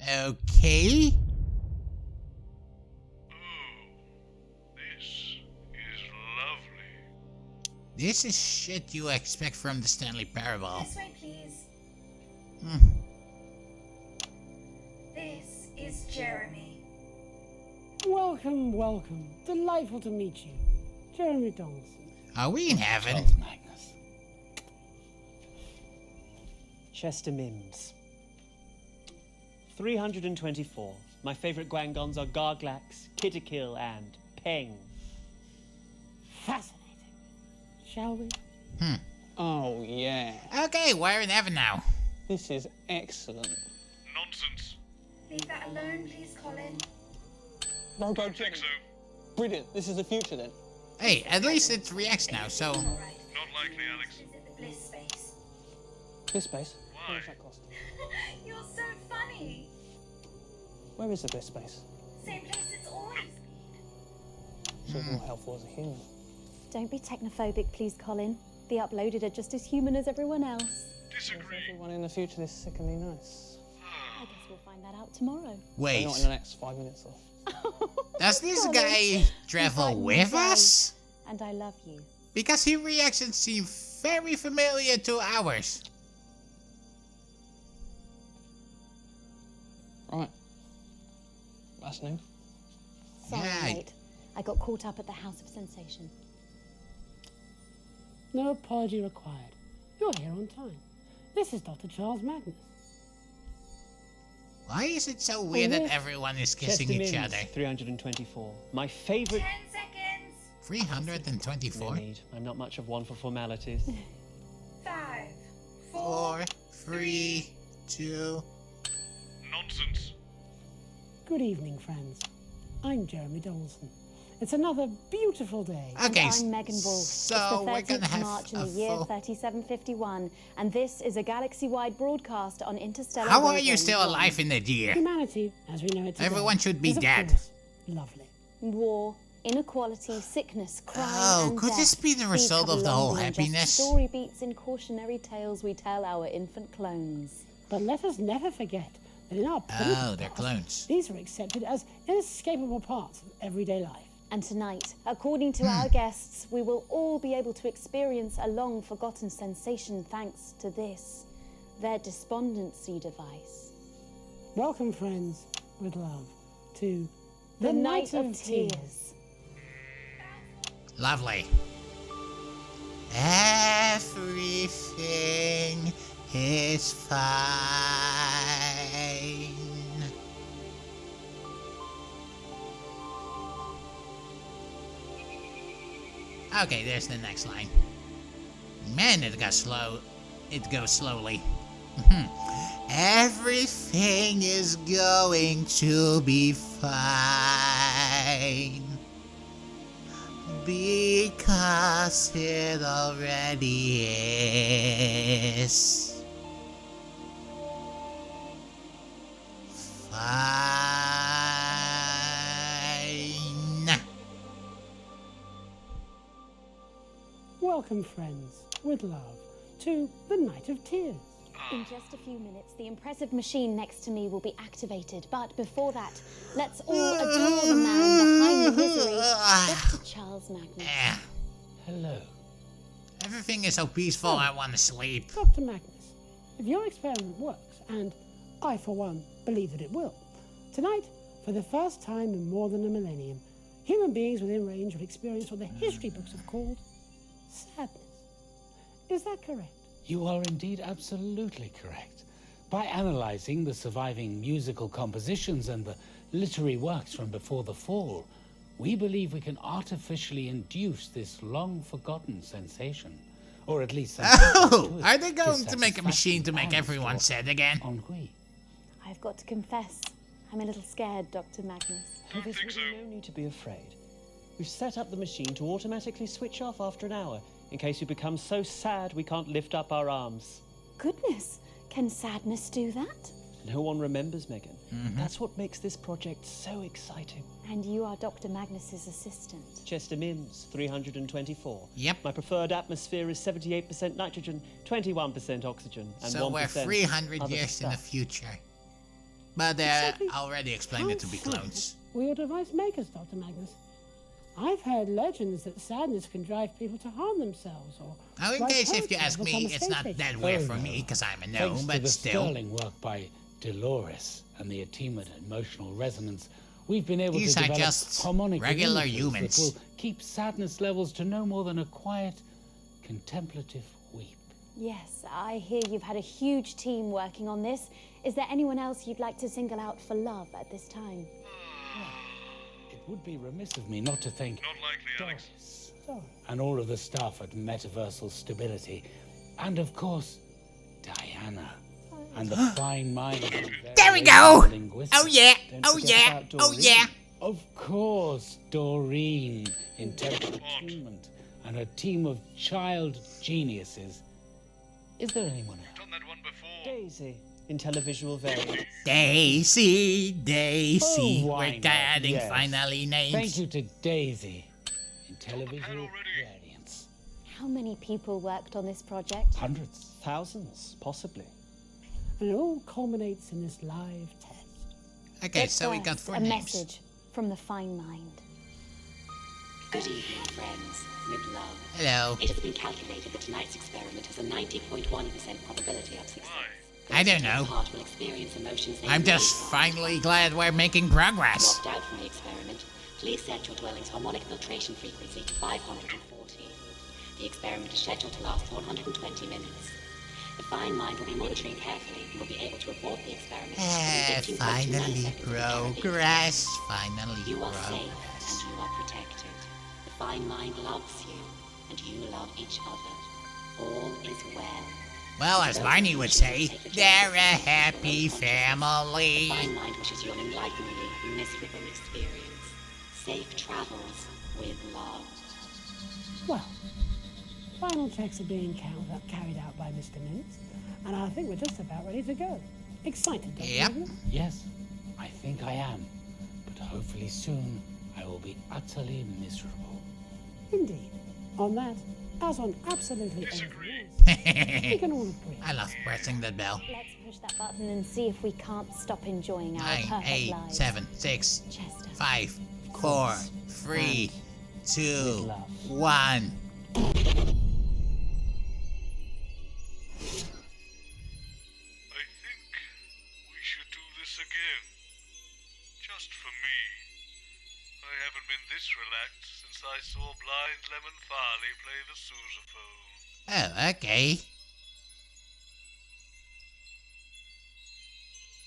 Okay. This is lovely. This is shit you expect from the Stanley Parable. This way, please. This is Jeremy. Welcome, welcome. Delightful to meet you. Jeremy Donaldson. Are we in heaven? Charles Magnus. Chester Mims. 324. My favourite Gwangons are Garglax, Kitterkill, and Peng. Fascinating. Shall we? Oh, yeah. Okay, we're in heaven now. This is excellent. Nonsense. Leave that alone, please, Colin. No, go, Think Jenny. so. Brilliant. This is the future, then. Hey, at least it reacts now, so... All right. Not likely, Alex. Visit the bliss space. This space? Why? How much that cost? You're so funny. Where is the bliss space? Same place it's always been. Sort of more helpful as a human. Don't be technophobic, please, Colin. The uploaded are just as human as everyone else. Is Disagree. everyone in the future this sickeningly nice? I guess we'll find that out tomorrow. Wait, Not in the next 5 minutes, though. does this Colin, guy travel invite me with away. us? And I love you. Because his reactions seem very familiar to ours. Right. That's new. Sorry Yeah, I'm late. I got caught up at the House of Sensation. No apology required. You're here on time. This is Dr. Charles Magnus. Why is it so weird that yes. everyone is kissing Chester each Mims, other? 324. My favourite... 10 seconds. 324? No need. I'm not much of one for formalities. 5, 4, 4, 3, 2... Nonsense. Good evening, friends. I'm Jeremy Donaldson. It's another beautiful day. Okay, And I'm Megan Wolf. so we're It's the gonna 13th have March in a the year full... 3751, and this is a galaxy-wide broadcast on interstellar How are you wavelength still one. alive in that year? Humanity, as we know it today, Everyone should be is, of dead. course, lovely. War, inequality, sickness, crime, Oh, and could death. this be the These result have of the long whole been just happiness? story beats and cautionary tales we tell our infant clones. But let us never forget that in our Oh, primitive they're past, clones. these are accepted as inescapable parts of everyday life. And tonight, according to our guests, we will all be able to experience a long-forgotten sensation thanks to this, their despondency device. Welcome, friends, with love, to The Night of Tears. Lovely. Everything is fine. Okay, there's the next line. Man, it got slow. It goes slowly. Everything is going to be fine. Because it already is. Fine. Welcome, friends, with love, to the Night of Tears. In just a few minutes, the impressive machine next to me will be activated. But before that, let's all adore the man behind the misery, Dr. Charles Magnus. Eh, Hello. everything is so peaceful, I want to sleep. Dr. Magnus, if your experiment works, and I, for one, believe that it will, tonight, for the first time in more than a millennium, human beings within range will experience what the history books have called sadness. Is that correct? You are indeed absolutely correct. By analyzing the surviving musical compositions and the literary works from before the fall, we believe we can artificially induce this long-forgotten sensation. Or at least Oh, are they going to make a machine to make everyone sad again? Ennui. I've got to confess, I'm a little scared, Dr. Magnus. Don't There's think so. really no need to be afraid. We've set up the machine to automatically switch off after an hour, in case you become so sad we can't lift up our arms. Goodness, can sadness do that? No one remembers, Megan. That's what makes this project so exciting. And you are Dr. Magnus's assistant. Chester Mims, 324. Yep. My preferred atmosphere is 78% nitrogen, 21% oxygen, and So 1% we're 300 other years in the stuff. future. But Exactly. I already explained it to be How sad clones. were your device makers, Dr. Magnus? I've heard legends that sadness can drive people to harm themselves or. Now, in write case if you poetry or ask become me, a it's space not agent. that weird Oh, for no. me, because I'm a Thanks gnome, to but the still. sterling work by Dolores and the Atima emotional resonance, we've been able These to are develop just harmonic regular intervals humans. that will keep sadness levels to no more than a quiet, contemplative weep. Yes, I hear you've had a huge team working on this. Is there anyone else you'd like to single out for love at this time? It would be remiss of me not to thank Not likely, Alex. Doris Sorry. and all of the staff at Metaversal Stability, and of course, Diana and the fine mind. of the There we various go! linguistics. Oh yeah! Don't Oh forget yeah! about Oh Doreen. yeah! Of course, Doreen, intelligent attunement, and a team of child geniuses. Is there anyone else? Done that one before. Daisy. Intellavisual variance. Daisy, Daisy. Oh, why We're not? getting Yes. finally names. Thank you to Daisy, Intellavisual already. variance. How many people worked on this project? Hundreds. Thousands, possibly. And it all culminates in this live test. Okay, But so we got first, 4 a names. message from the fine mind. Good evening, friends. With love. Hello. It has been calculated that tonight's experiment has a 90.1% probability of success. I don't know. The heart will experience emotions they I'm just may finally glad we're making progress. Locked out from the experiment, please set your dwelling's harmonic filtration frequency to 540. The experiment is scheduled to last 120 minutes. The fine mind will be monitoring carefully and will be able to abort the experiment. within 15.2 Finally nanoseconds of apparent progress. Finally You are safe progress. and you are protected. The fine mind loves you, and you love each other. All is well. Well, as Barney would say, they're a happy The family. fine mind wishes you an enlighteningly miserable experience. Safe travels with love. Well, final checks are being carried out by Mr. Minutes, and I think we're just about ready to go. Excited, Dr. Yep. Magnus? Yes, I think I am. But hopefully soon I will be utterly miserable. Indeed. On that, as on absolutely Disagree. everything else, we can all agree. I love pressing that bell. Let's push that button and see if we can't stop enjoying our 9, perfect 8, lives. 7, 6, Chester. 5, 4, 3, 2, love. 1. I think we should do this again. Just for me. I haven't been this relaxed since I saw blind Lemon Farley play the sousaphone. Oh, okay.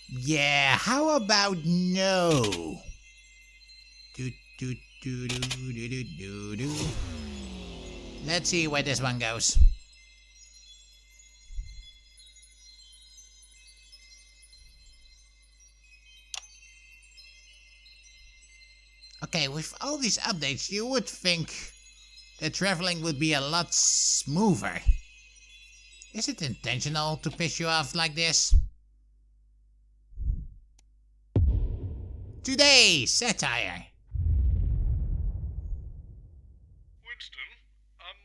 Yeah, how about no? Do, do, do, do, do, do, do, do. Let's see where this one goes. Okay, with all these updates, you would think that traveling would be a lot smoother. Is it intentional to piss you off like this? Today's satire. Winston, I'm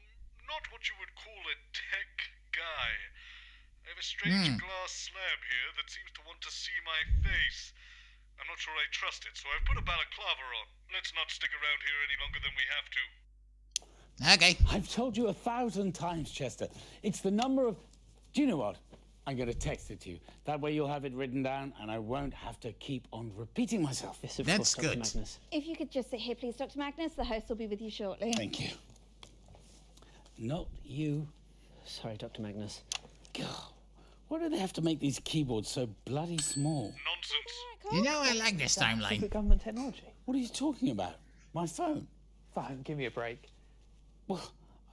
not what you would call a tech guy. I have a strange glass slab here that seems to want to see my face. I'm not sure I trust it, so I've put a balaclava on. Let's not stick around here any longer than we have to. Okay. I've told you 1,000 times, Chester. It's the number of... Do you know what? I'm going to text it to you. That way you'll have it written down and I won't have to keep on repeating myself. Yes, of That's course, Dr. good. Magnus. If you could just sit here, please, Dr. Magnus. The host will be with you shortly. Thank you. Not you. Sorry, Dr. Magnus. God, why do they have to make these keyboards so bloody small? Nonsense. You know I like this timeline. Secret government technology. What are you talking about? My phone? Fine, give me a break. Well,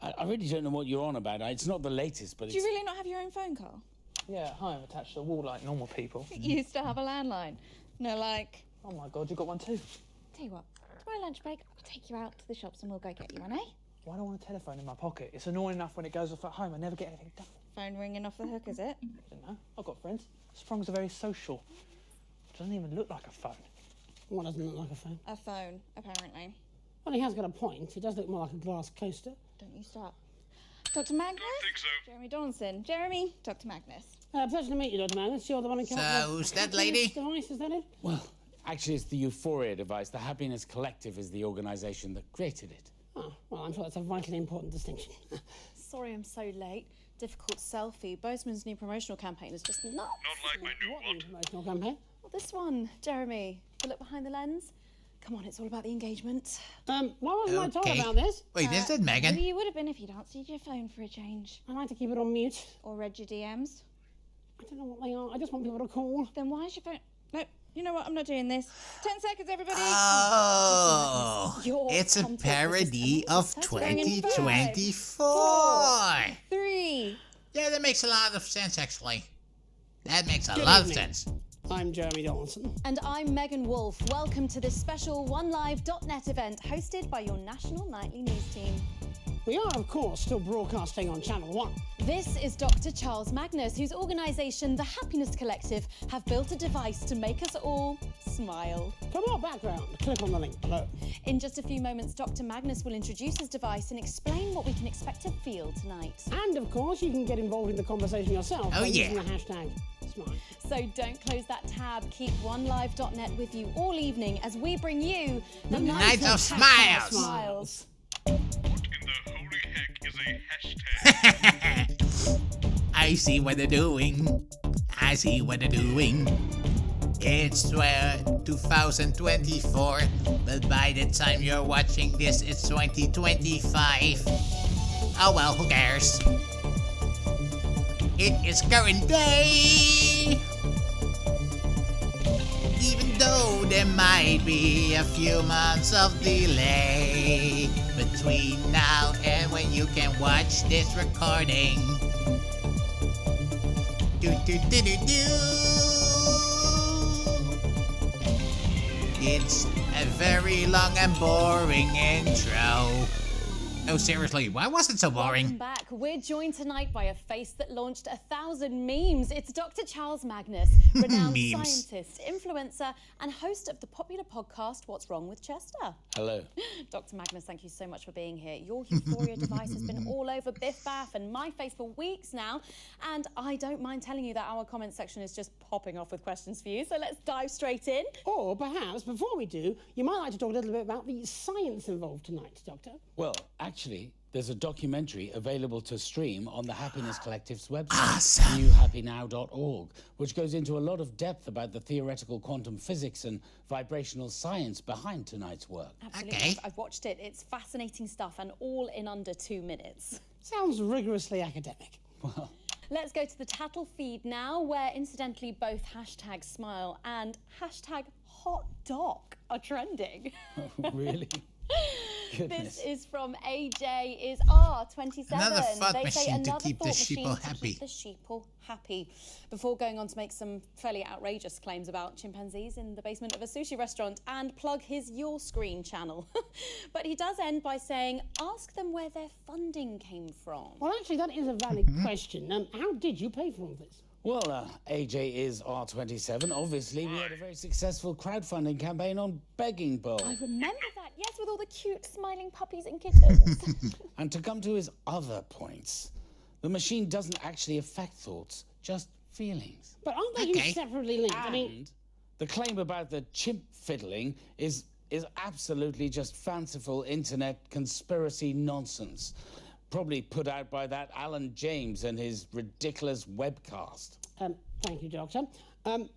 I really don't know what you're on about. It's not the latest, but Do you really not have your own phone, Carl? Yeah, at home, attached to the wall like normal people. You used to have a landline. No, like... Oh my god, you got one too. Tell you what, tomorrow lunch break, I'll take you out to the shops and we'll go get you one, eh? Why do I want a telephone in my pocket? It's annoying enough when it goes off at home. I never get anything done. Phone ringing off the hook, is it? I don't know. I've got friends. Sprung's are very social. It doesn't even look like a phone. What doesn't look like a phone? A phone, apparently. Well, he has got a point. It does look more like a glass coaster. Don't you start. Dr. Magnus? Don't think so. Jeremy Donaldson. Jeremy, Dr. Magnus. Pleasure to meet you, Dr. Magnus. You're the one in charge. So, who's that lady? Device, is that it? Well, actually, it's the Euphoria device. The Happiness Collective is the organization that created it. Oh, well, I'm sure that's a vitally important distinction. Sorry I'm so late. Difficult selfie. Bozeman's new promotional campaign is just nuts. Not like my new What what? promotional campaign? Well, this one, Jeremy. The look behind the lens. Come on, it's all about the engagement. Why wasn't I told Okay. about this? Wait, is it Well, Megan? you would have been if you'd answered your phone for a change. I like to keep it on mute. Or read your DMs. I don't know what they are. I just want people to call. Then why is your phone... No, you know what? I'm not doing this. 10 seconds, everybody. Oh, Your it's a content was parody just of amazing. 2024. 3. Yeah, that makes a lot of sense, actually. That makes a Good lot of evening. sense. I'm Jeremy Donaldson. And I'm Megan Wolf. Welcome to this special OneLive.net event hosted by your national nightly news team. We are, of course, still broadcasting on Channel 1. This is Dr. Charles Magnus, whose organisation, the Happiness Collective, have built a device to make us all smile. For more background, click on the link below. In just a few moments, Dr. Magnus will introduce his device and explain what we can expect to feel tonight. And, of course, you can get involved in the conversation yourself by yeah. using the hashtag SMILE. So don't close that tab. Keep OneLive.net with you all evening as we bring you the Night of Hashtag Smiles. What in the holy heck is a hashtag? I see what they're doing. I see what they're doing. It's 2024, but by the time you're watching this, it's 2025. Oh well, who cares? It is current day. Even though there might be a few months of delay between now and when you can watch this recording. It's a very long and boring intro. No, seriously, why was it so Welcome boring? back. We're joined tonight by a face that launched 1,000 memes. It's Dr. Charles Magnus, renowned Memes. scientist, influencer, and host of the popular podcast, What's Wrong with Chester? Hello. Dr. Magnus, thank you so much for being here. Your Euphoria device has been all over Biff Baff and my face for weeks now, and I don't mind telling you that our comment section is just popping off with questions for you, so let's dive straight in. Or perhaps, before we do, you might like to talk a little bit about the science involved tonight, Doctor. Well, actually, there's a documentary available to stream on the Happiness Collective's website, Awesome. newhappynow.org, which goes into a lot of depth about the theoretical quantum physics and vibrational science behind tonight's work. Absolutely. Okay. I've watched it. It's fascinating stuff and all in under 2 minutes. Sounds rigorously academic. Well, Let's go to the Tattle feed now, where incidentally both hashtag smile and hashtag hot doc are trending. really? Goodness. This is from AJ is R27. Another thought They say machine to another keep the thought sheeple machine to happy. keep the sheeple happy. Before going on to make some fairly outrageous claims about chimpanzees in the basement of a sushi restaurant and plug his Your Screen channel. But he does end by saying, ask them where their funding came from. Well, actually, that is a valid question. How did you pay for all this? Well, AJ is R27. Obviously, we had a very successful crowdfunding campaign on Begging Bowl. I remember that, yes, with all the cute smiling puppies and kittens. And to come to his other points, the machine doesn't actually affect thoughts, just feelings. But aren't they Okay. used separately linked? I mean, And the claim about the chimp fiddling is absolutely just fanciful internet conspiracy nonsense. Probably put out by that Alan James and his ridiculous webcast. thank you, Doctor.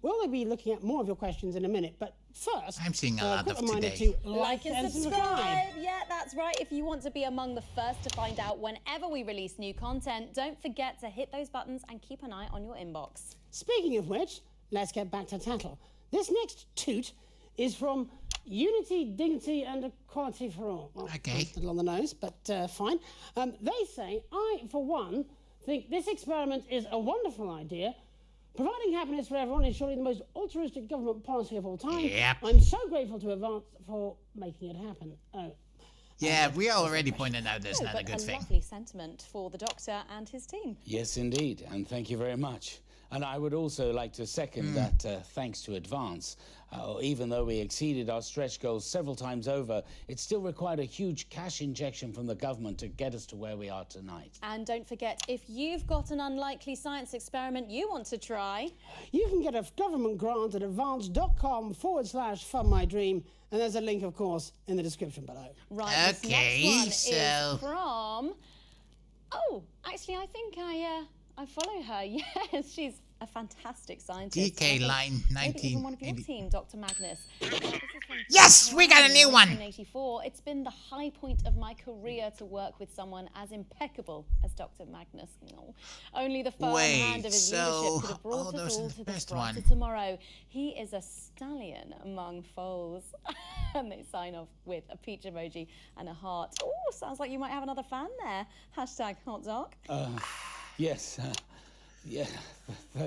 We'll be looking at more of your questions in a minute, but first, I'm seeing a lot quick of reminder today. to Like and subscribe. Yeah, that's right. If you want to be among the first to find out whenever we release new content, don't forget to hit those buttons and keep an eye on your inbox. Speaking of which, let's get back to Tattle. This next toot is from Unity, Dignity and Equality for All. Well, Okay. A little on the nose, but fine. They say, I, for one, think this experiment is a wonderful idea. Providing happiness for everyone is surely the most altruistic government policy of all time. Yep. I'm so grateful to Advance for making it happen. Oh, Yeah, we already pointed out that's not a But good thing. lovely sentiment for the Doctor and his team. Yes, indeed, and thank you very much. And I would also like to second that thanks to Advance. Even though we exceeded our stretch goals several times over, it still required a huge cash injection from the government to get us to where we are tonight. And don't forget, if you've got an unlikely science experiment you want to try, You can get a government grant at advance.com/fundmydream, and there's a link, of course, in the description below. right, this Okay, next one so- is from... Oh, actually, I think I follow her. Yes, she's a fantastic scientist. DK line Maybe even one of your 1980. team, Dr. Magnus. Yes, we got a new one. 1984. It's been the high point of my career to work with someone as impeccable as Dr. Magnus. No. Only the firm hand of his so leadership could have all brought us those in all the to this best brighter one. tomorrow. He is a stallion among foals. And they sign off with a peach emoji and a heart. Oh, sounds like you might have another fan there. Hashtag hot doc. Yes, yeah,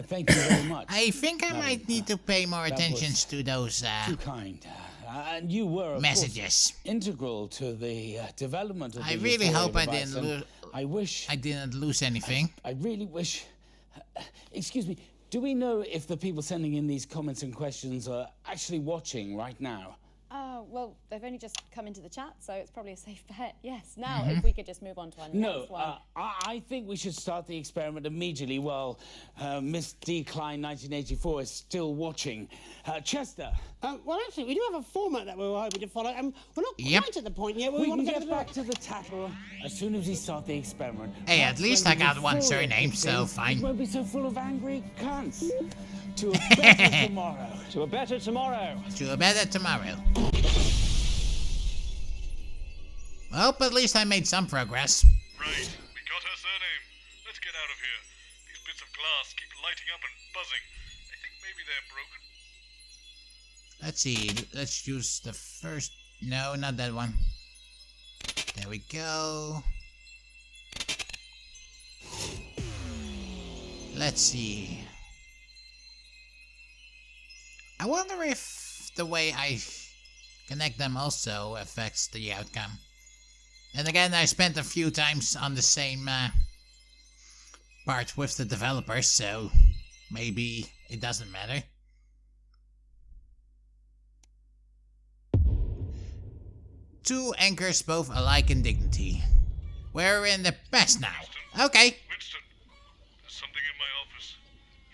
thank you very much. I think I might need to pay more that attention was to those Too kind. And you were, of messages. course, integral to the development of the I really Euphoria hope I device, didn't and I didn't lose anything. I really wish... Excuse me, do we know if the people sending in these comments and questions are actually watching right now? Well, they've only just come into the chat, so it's probably a safe bet. Yes. Now, if we could just move on to our No, next one. I think we should start the experiment immediately while Miss D. Klein 1984 is still watching. Chester. Well, actually, we do have a format that we were hoping to follow, and we're not Yep. quite at the point yet where We want can to get go back to the tattle as soon as we start the experiment. Hey, at That's least when I got the one Euphoria surname, kicks so in. fine. It won't be so full of angry cunts. To a better tomorrow. To a better tomorrow. To a better tomorrow. Well, at least I made some progress. Right, we got her surname. Let's get out of here. These bits of glass keep lighting up and buzzing. I think maybe they're broken. Let's see. Let's use the first. No, not that one. There we go. Let's see. I wonder if the way I connect them also affects the outcome. And again, I spent a few times on the same part with the developers, so maybe it doesn't matter. Two anchors both alike in dignity. We're in the past now. Okay. Winston, there's something in my office.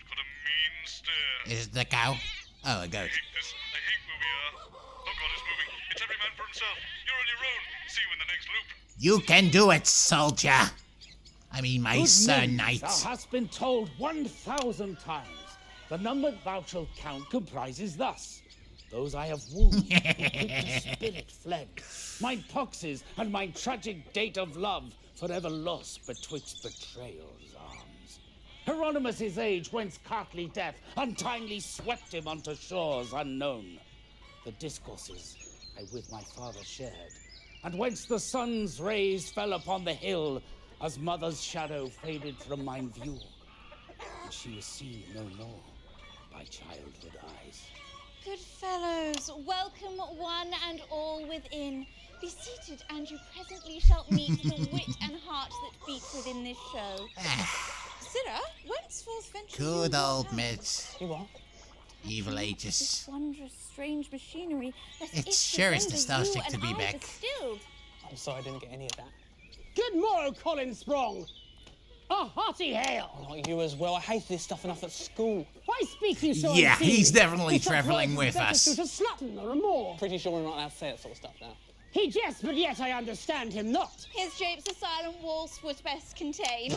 It's got a mean stare. Is it the cow? Oh, a goat. I hate this. I hate where we are. Oh God, it's moving. It's every man for himself. You're on your own. See you in the next loop. You can do it, soldier. I mean, my sir Good men, knight. Thou hast been told 1,000 times. The number thou shalt count comprises thus. Those I have wounded, who quick to spirit fled. Mine poxes and mine tragic date of love, forever lost betwixt betrayal's arms. Hieronymus' age, whence cartly death untimely swept him unto shores unknown. The discourses I with my father shared, and whence the sun's rays fell upon the hill, as mother's shadow faded from mine view, and she was seen no more by childhood eyes. Good fellows, welcome one and all within. Be seated, and you presently shall meet the wit and heart that beat within this show. Sirrah, whenceforth venture you Good your old hand? myths. You what? Evil This ages. wondrous, strange machinery that It it sure is render nostalgic you to be and I back. distilled. I'm sorry I didn't get any of that. Good morrow, Colin Sprong. A hearty hail. Not you as well. I hated this stuff enough at school. Why speak you so Yeah, unseemly? he's definitely If such travelling words with better us. suit a slutton or a moor. Pretty sure we're not allowed to say that sort of stuff now. He jests, but yet I understand him not. His japes a silent waltz would best contain.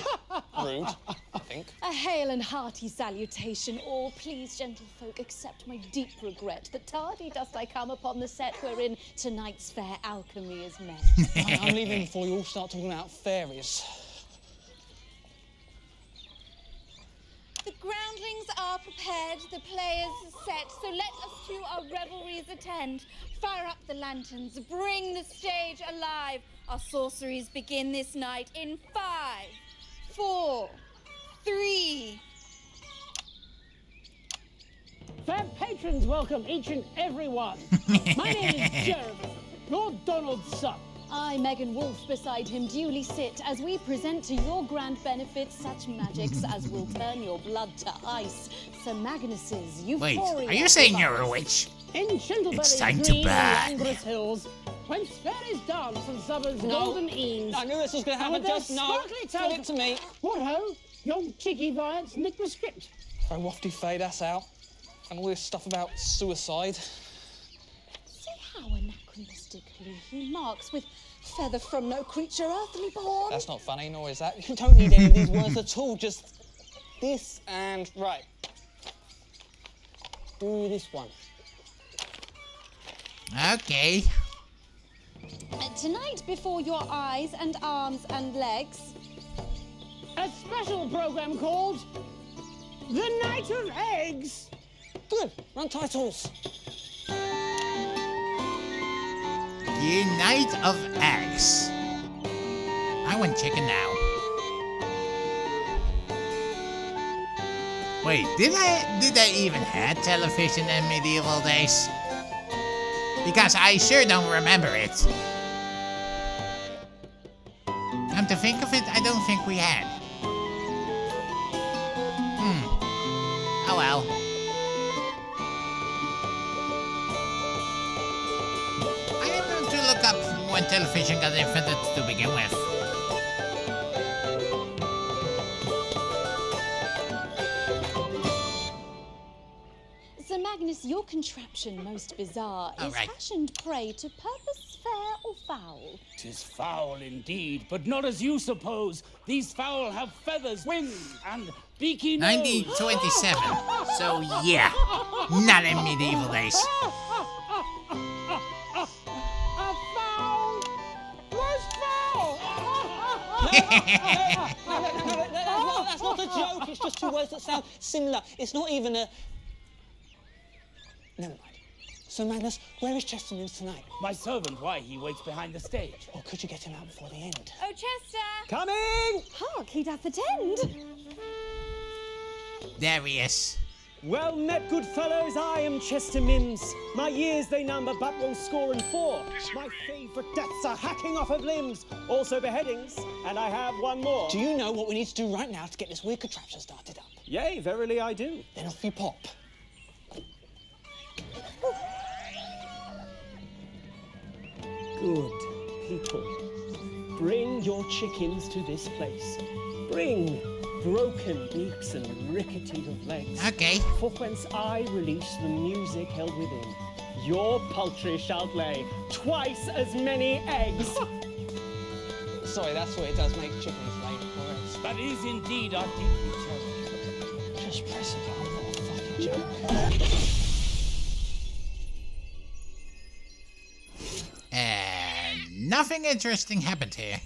Rude, I think. A hail and hearty salutation, all. Please, gentlefolk, accept my deep regret that tardy dust I come upon the set wherein tonight's fair alchemy is met. I'm leaving before you all start talking about fairies. The groundlings are prepared, the players set, so let us to our revelries attend. Fire up the lanterns, bring the stage alive. Our sorceries begin this night in 5, 4, 3. Fair patrons welcome each and every one. My name is Jeremy, Lord Donald's son. I, Megan Wolf, beside him duly sit as we present to your grand benefit such magics as will turn your blood to ice. Sir Magnus's Wait, euphoria. are you saying you're a witch? In Shindleberry It's time to Green burn. and Langrous Hills, whence fairies dance and suburbs golden eaves. I knew this was going to And happen. with their Just no. sparkly Give tails- it to me. What ho? Young cheeky Viants nicked the script. Throw wafty fade us out. And all this stuff about suicide. See how anachronistically he marks with feather from no creature earthly born. That's not funny, nor is that. You don't need any of these words at all. Just this and right. Do this one. Okay. Tonight, before your eyes and arms and legs, A special program called The Night of Eggs. Good. Run titles. The Night of Eggs. I want chicken now. Wait, did I even have television in medieval days? Because I sure don't remember it. Come to think of it, I don't think we had. Oh well. I am going to look up when television got invented to begin with. Sir Magnus, your contraption, most bizarre, Oh, is right. fashioned prey to purpose fair or foul. 'Tis foul indeed, but not as you suppose. These fowl have feathers, wings, and beaky nose. 1927. So yeah, not in medieval days. A foul! Most foul! No, that's not a joke. It's just two words that sound similar. It's not even a... Never mind. So, Magnus, where is Chester Mims tonight? My servant, why? He waits behind the stage. Or could you get him out before the end? Oh, Chester! Coming! Hark, he doth attend. There he is. Well met, good fellows, I am Chester Mims. My years they number but will score and four. My favourite deaths are hacking off of limbs, also beheadings, and I have one more. Do you know what we need to do right now to get this weird contraption started up? Yea, verily I do. Then off you pop. Good people, bring your chickens to this place. Bring broken beaks and rickety of legs. Okay. For whence I release the music held within. Your poultry shall lay twice as many eggs. Sorry, that's what it does make chickens lay for us. That is indeed our deeply cherished. Just press it, I'm not a fucking joke. And nothing interesting happened here.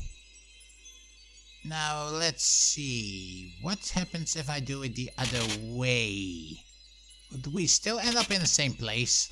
Now, let's see. What happens if I do it the other way? Would we still end up in the same place?